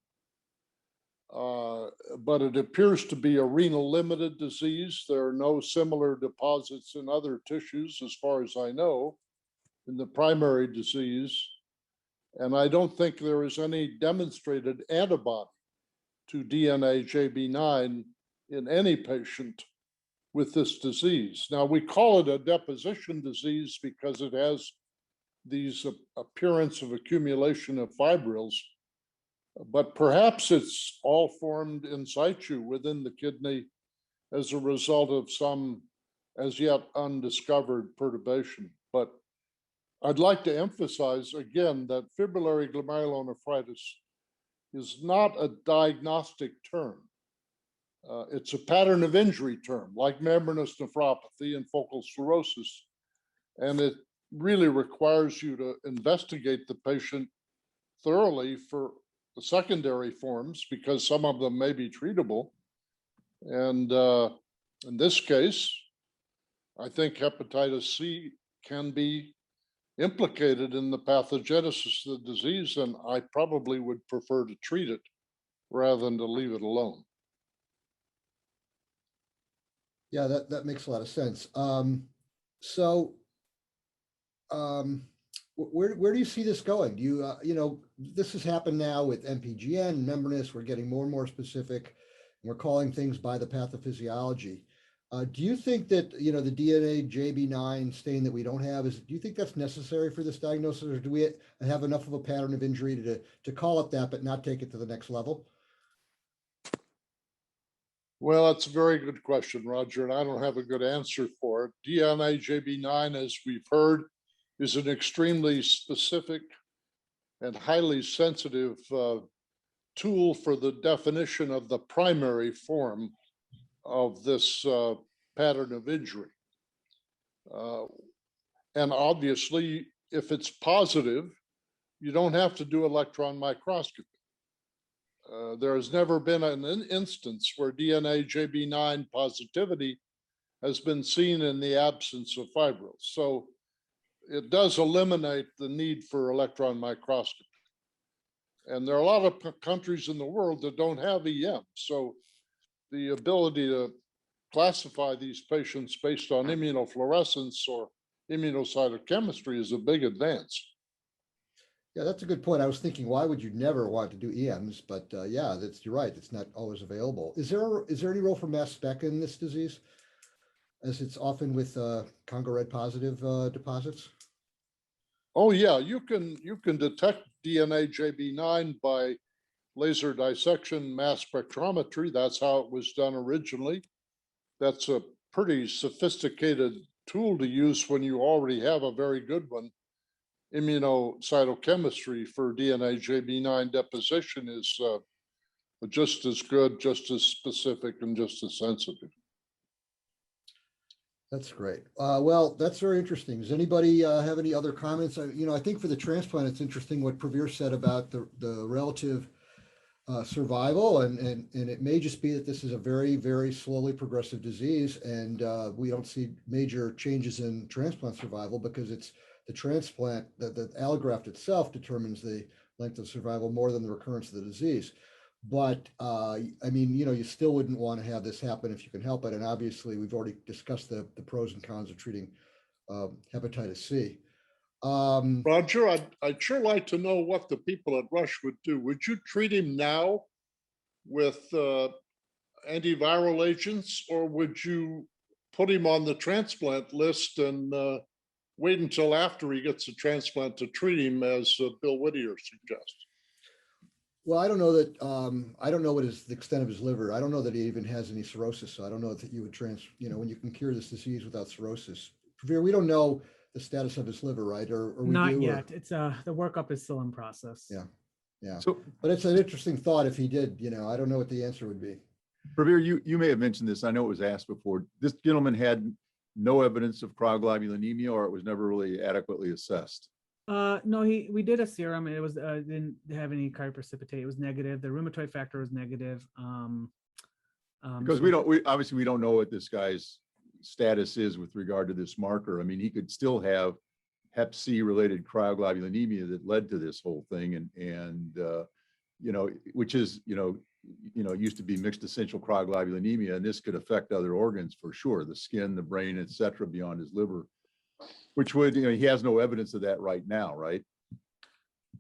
But it appears to be a renal limited disease. There are no similar deposits in other tissues, as far as I know, in the primary disease. And I don't think there is any demonstrated antibody to DNA JB9 in any patient with this disease. Now, we call it a deposition disease because it has these appearance of accumulation of fibrils, but perhaps it's all formed in situ within the kidney as a result of some as yet undiscovered perturbation. But I'd like to emphasize again that fibrillary glomerulonephritis is not a diagnostic term. It's a pattern of injury term, like membranous nephropathy and focal sclerosis. And it really requires you to investigate the patient thoroughly for the secondary forms, because some of them may be treatable. And in this case, I think hepatitis C can be implicated in the pathogenesis of the disease, and I probably would prefer to treat it rather than to leave it alone. Yeah, that makes a lot of sense. Where do you see this going? Do you, this has happened now with MPGN, membranous, we're getting more and more specific. We're calling things by the pathophysiology. Do you think that, the DNA JB9 stain that we don't have, do you think that's necessary for this diagnosis, or do we have enough of a pattern of injury to call it that, but not take it to the next level? Well, that's a very good question, Roger, and I don't have a good answer for it. DNA JB9, as we've heard, is an extremely specific and highly sensitive tool for the definition of the primary form of this pattern of injury. And obviously, if it's positive, you don't have to do electron microscopy. There has never been an instance where DNA JB9 positivity has been seen in the absence of fibrils. So it does eliminate the need for electron microscopy. And there are a lot of countries in the world that don't have EM. So the ability to classify these patients based on immunofluorescence or immunocytochemistry is a big advance. Yeah, that's a good point. I was thinking, why would you never want to do EMs? But yeah, you're right. It's not always available. Is there any role for mass spec in this disease, as it's often with Congo red positive deposits? Oh yeah, you can detect DNA JB9 by laser dissection mass spectrometry. That's how it was done originally. That's a pretty sophisticated tool to use when you already have a very good one. Immunocytochemistry for DNA JB9 deposition is just as good, just as specific, and just as sensitive. That's great. Well, that's very interesting. Does anybody have any other comments? I think for the transplant, it's interesting what Pravir said about the relative survival, and it may just be that this is a very, very slowly progressive disease, and we don't see major changes in transplant survival because it's the transplant, the allograft itself determines the length of survival more than the recurrence of the disease. But you still wouldn't want to have this happen if you can help it. And obviously, we've already discussed the pros and cons of treating hepatitis C. Roger, I'd sure like to know what the people at Rush would do. Would you treat him now with antiviral agents, or would you put him on the transplant list and wait until after he gets a transplant to treat him, as Bill Whittier suggests? Well, I don't know that, I don't know what is the extent of his liver. I don't know that he even has any cirrhosis. So I don't know that you would when you can cure this disease without cirrhosis. Pravir, we don't know the status of his liver, right? Or we Not do, yet. It's the workup is still in process. Yeah. Yeah. So, But it's an interesting thought if he did, I don't know what the answer would be. Pravir, you may have mentioned this. I know it was asked before. This gentleman had no evidence of cryoglobulinemia, or it was never really adequately assessed. No, we did a serum. It was didn't have any cryoprecipitate. It was negative. The rheumatoid factor was negative. Because we don't know what this guy's status is with regard to this marker. I mean, he could still have Hep C related cryoglobulinemia that led to this whole thing, and which is used to be mixed essential cryoglobulinemia, and this could affect other organs for sure, the skin, the brain, etc., beyond his liver. Which would, he has no evidence of that right now, right?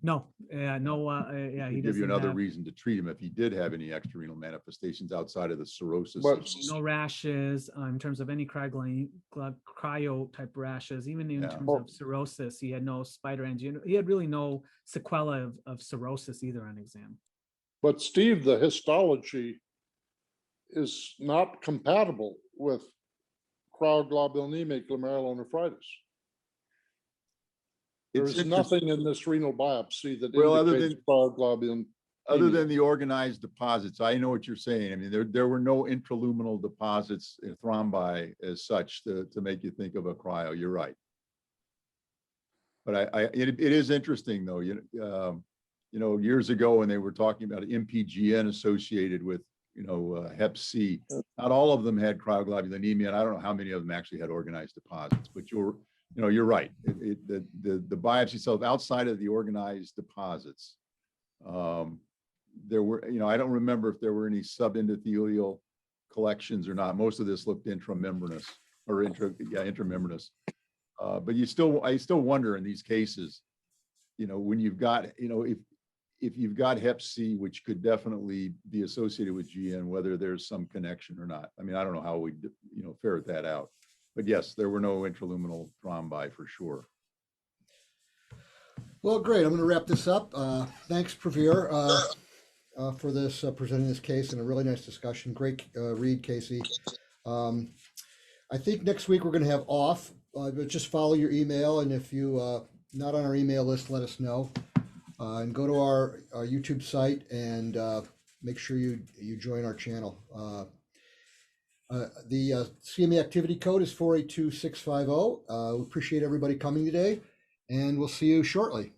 No, no, he give you doesn't another have reason to treat him if he did have any extrarenal manifestations outside of the cirrhosis. no rashes in terms of any cryo type rashes, even in terms of cirrhosis. He had no spider angina. He had really no sequelae of cirrhosis either on exam. But Steve, the histology is not compatible with cryoglobulinemic glomerulonephritis. It's There's interest- nothing in this renal biopsy that Well, other indicates cryoglobulin. Other than the organized deposits, I know what you're saying. I mean, there were no intraluminal deposits, thrombi as such to make you think of a cryo. You're right. But it is interesting though. Years ago when they were talking about MPGN associated with, Hep C, not all of them had cryoglobulinemia, and I don't know how many of them actually had organized deposits. But you're right. The biopsy cells outside of the organized deposits. There were, I don't remember if there were any subendothelial collections or not. Most of this looked intramembranous or intramembranous. But I still wonder in these cases, when you've got, if you've got Hep C, which could definitely be associated with GN, whether there's some connection or not. I mean, I don't know how we, ferret that out. But yes, there were no intraluminal thrombi for sure. Well, great. I'm going to wrap this up. Thanks, Pravir, for this presenting this case and a really nice discussion. Great read, Casey. I think next week we're going to have off, but just follow your email. And if you not on our email list, let us know. And go to our YouTube site and make sure you join our channel. The CME activity code is 482650. We appreciate everybody coming today, and we'll see you shortly.